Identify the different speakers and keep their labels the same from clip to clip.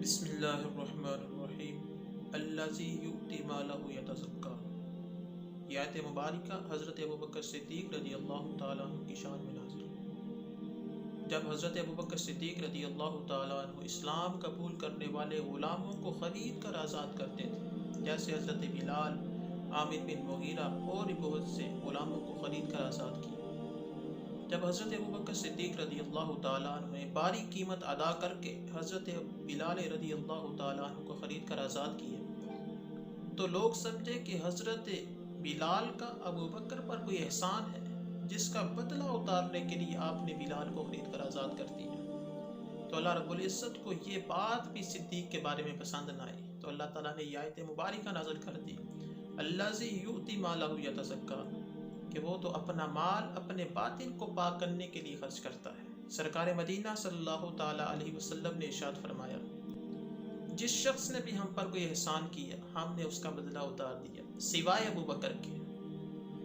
Speaker 1: بسم اللہ الرحمن الرحیم الذی یؤتی مالہ یتزکی۔ یہ آیت مبارکہ حضرت ابوبکر صدیق رضی اللہ تعالیٰ عنہ کی شان میں نازل ہے۔ جب حضرت ابوبکر صدیق رضی اللہ تعالیٰ عنہ اسلام قبول کرنے والے غلاموں کو خرید کر آزاد کرتے تھے، جیسے حضرت بلال، عامر بن مغیرہ اور بھی بہت سے غلاموں کو خرید کر آزاد کیا۔ جب حضرت ابوبکر صدیق رضی اللہ تعالیٰ عنہ نے باری قیمت ادا کر کے حضرت بلال رضی اللہ تعالیٰ عنہ کو خرید کر آزاد کیا، تو لوگ سمجھے کہ حضرت بلال کا ابوبکر پر کوئی احسان ہے، جس کا بدلہ اتارنے کے لیے آپ نے بلال کو خرید کر آزاد کر دیا۔ تو اللہ رب العزت کو یہ بات بھی صدیق کے بارے میں پسند نہ آئی، تو اللہ تعالیٰ نے یہ آیت مبارکہ نازل کر دی، الذی یؤتی مالہ یتزکی، کہ وہ تو اپنا مال اپنے باطن کو پاک کرنے کے لیے خرچ کرتا ہے۔ سرکار مدینہ صلی اللہ تعالیٰ علیہ وسلم نے ارشاد فرمایا، جس شخص نے بھی ہم پر کوئی احسان کیا ہم نے اس کا بدلہ اتار دیا، سوائے ابوبکر کے۔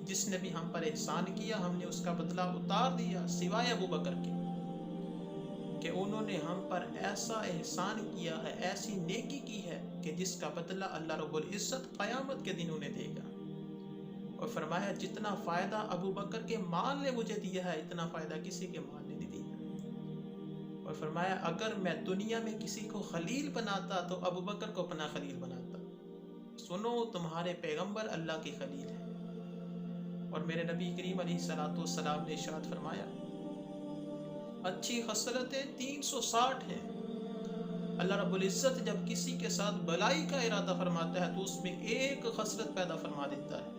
Speaker 1: جس نے بھی ہم پر احسان کیا ہم نے اس کا بدلہ اتار دیا، سوائے ابوبکر کے، کہ انہوں نے ہم پر ایسا احسان کیا ہے، ایسی نیکی کی ہے کہ جس کا بدلہ اللہ رب العزت قیامت کے دن انہیں دے گا۔ اور فرمایا، جتنا فائدہ ابوبکر کے مال نے مجھے دیا ہے اتنا فائدہ کسی کے مال نے نہیں دیا۔ اور فرمایا، اگر میں دنیا میں کسی کو خلیل بناتا تو ابوبکر کو اپنا خلیل بناتا۔ سنو، تمہارے پیغمبر اللہ کی خلیل ہے۔ اور میرے نبی کریم علیہ الصلوۃ والسلام نے ارشاد فرمایا، اچھی خصلتیں 360 ہیں۔ اللہ رب العزت جب کسی کے ساتھ بلائی کا ارادہ فرماتا ہے تو اس میں ایک خصلت پیدا فرما دیتا ہے۔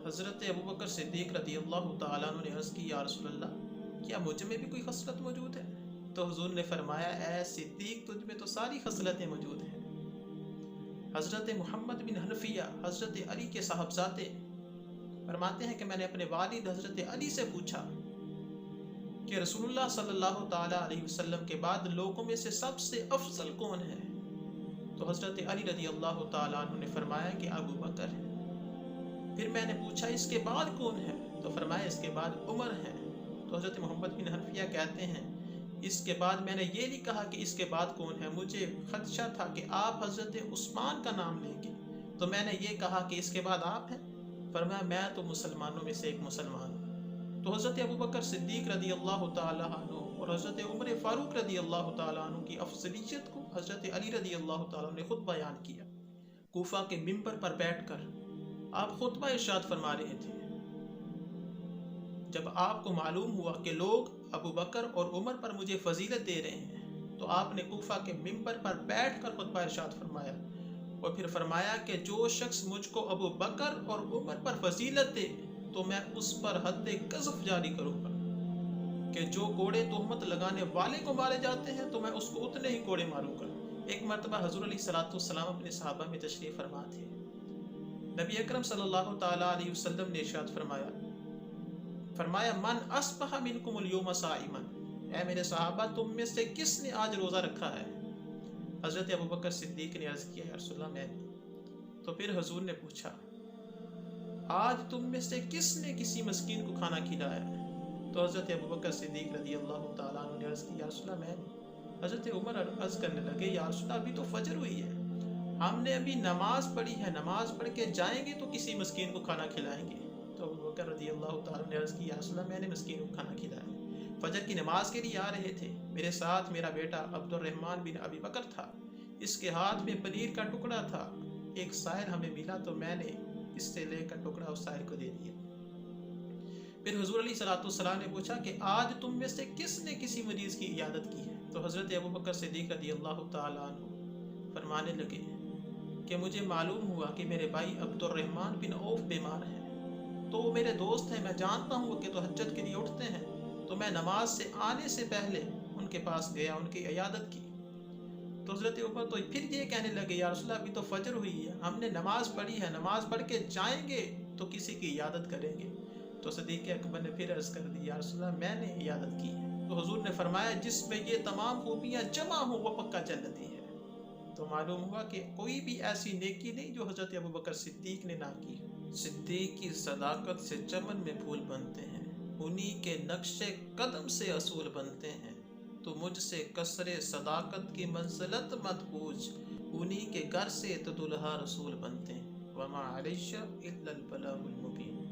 Speaker 1: حضرت ابوبکر صدیق رضی اللہ تعالیٰ عنہ نے عرض کی، یا رسول اللہ، کیا مجھ میں بھی کوئی خصلت موجود ہے؟ تو حضور نے فرمایا، اے صدیق، تجھ میں تو ساری خصلتیں موجود ہیں۔ حضرت محمد بن حنفیہ حضرت علی کے صاحبزادے فرماتے ہیں کہ میں نے اپنے والد حضرت علی سے پوچھا کہ رسول اللہ صلی اللہ تعالیٰ علیہ وسلم کے بعد لوگوں میں سے سب سے افضل کون ہے؟ تو حضرت علی رضی اللہ تعالیٰ عنہ نے فرمایا کہ ابوبکر ہے۔ پھر میں نے پوچھا، اس کے بعد کون ہے؟ تو فرمایا، اس کے بعد عمر ہے۔ تو حضرت محمد بن حنفیہ کہتے ہیں، اس کے بعد میں نے یہ نہیں کہا کہ اس کے بعد کون ہے، مجھے خدشہ تھا کہ آپ حضرت عثمان کا نام لیں گے، تو میں نے یہ کہا کہ اس کے بعد آپ ہیں۔ فرمایا، میں تو مسلمانوں میں سے ایک مسلمان ہوں۔ تو حضرت ابوبکر صدیق رضی اللہ تعالیٰ عنہ اور حضرت عمر فاروق رضی اللہ تعالیٰ عنہ کی افضلیت کو حضرت علی رضی اللہ تعالیٰ عنہ نے خود بیان کیا۔ کوفہ کے ممبر پر بیٹھ کر آپ خطبہ ارشاد فرما رہے تھے۔ جب آپ کو معلوم ہوا کہ لوگ ابوبکر اور عمر پر مجھے فضیلت دے رہے ہیں، تو آپ نے کوفہ کے ممبر پر بیٹھ کر خطبہ ارشاد فرمایا، اور پھر فرمایا کہ جو شخص مجھ کو ابوبکر اور عمر پر فضیلت دے تو میں اس پر حد قذف جاری کروں گا، کہ جو کوڑے تہمت لگانے والے کو مارے جاتے ہیں تو میں اس کو اتنے ہی کوڑے ماروں گا۔ ایک مرتبہ حضور علیہ الصلوۃ والسلام اپنے صحابہ میں تشریف فرما تھے۔ نبی اکرم صلی اللہ تعالیٰ علیہ وسلم نے ارشاد فرمایا، من اصبح منکم اليوم صائما، اے میرے صحابہ، تم میں سے کس نے آج روزہ رکھا ہے؟ حضرت ابوبکر صدیق نے عرض کیا، یا رسول اللہ، میں نے۔ تو پھر حضور نے پوچھا، آج تم میں سے کس نے کسی مسکین کو کھانا کھلایا ہے؟ تو حضرت ابوبکر صدیق رضی اللہ تعالیٰ عنہ نے عرض کی، یا رسول اللہ، میں نے۔ حضرت عمر عرض کرنے لگے، یا رسول اللہ، ابھی تو فجر ہوئی ہے، ہم نے ابھی نماز پڑھی ہے، نماز پڑھ کے جائیں گے تو کسی مسکین کو کھانا کھلائیں گے۔ تو ابوبکر رضی اللہ تعالیٰ نے عرض کی، یا رسول اللہ، میں نے مسکین کو کھانا کھلایا۔ فجر کی نماز کے لیے آ رہے تھے، میرے ساتھ میرا بیٹا عبد الرحمن بن ابی بکر تھا، اس کے ہاتھ میں پنیر کا ٹکڑا تھا، ایک سائر ہمیں ملا تو میں نے اس سے لے کر ٹکڑا اس سائر کو دے دیا۔ پھر حضور علیہ الصلوۃ والسلام نے پوچھا کہ آج تم میں سے کس نے کسی مریض کی عیادت کی ہے؟ تو حضرت ابوبکر صدیق رضی اللہ تعالیٰ عنہ فرمانے لگے کہ مجھے معلوم ہوا کہ میرے بھائی عبد الرحمن بن عوف بیمار ہیں، تو وہ میرے دوست ہیں، میں جانتا ہوں کہ تہجد کے لیے اٹھتے ہیں، تو میں نماز سے آنے سے پہلے ان کے پاس گیا، ان کی عیادت کی۔ تو حضرت عمر تو پھر یہ کہنے لگے، یا رسول اللہ، ابھی تو فجر ہوئی ہے، ہم نے نماز پڑھی ہے، نماز پڑھ کے جائیں گے تو کسی کی عیادت کریں گے۔ تو صدیق اکبر نے پھر عرض کر دی، یا رسول اللہ، میں نے عیادت کی ہے۔ تو حضور نے فرمایا، جس میں یہ تمام خوبیاں جمع ہوں وہ پکا جنتی ہے۔ تو معلوم ہوا کہ کوئی بھی ایسی نیکی نہیں جو حضرت ابوبکر صدیق نے نہ کی۔ صدیق کی صداقت سے چمن میں پھول بنتے ہیں، انہی کے نقش قدم سے اصول بنتے ہیں۔ تو مجھ سے کثر صداقت کی منزلت مت پوچھ، انہی کے گھر سے تو دلہا رسول بنتے ہیں۔ وما علیہ الا البلاغ المبین۔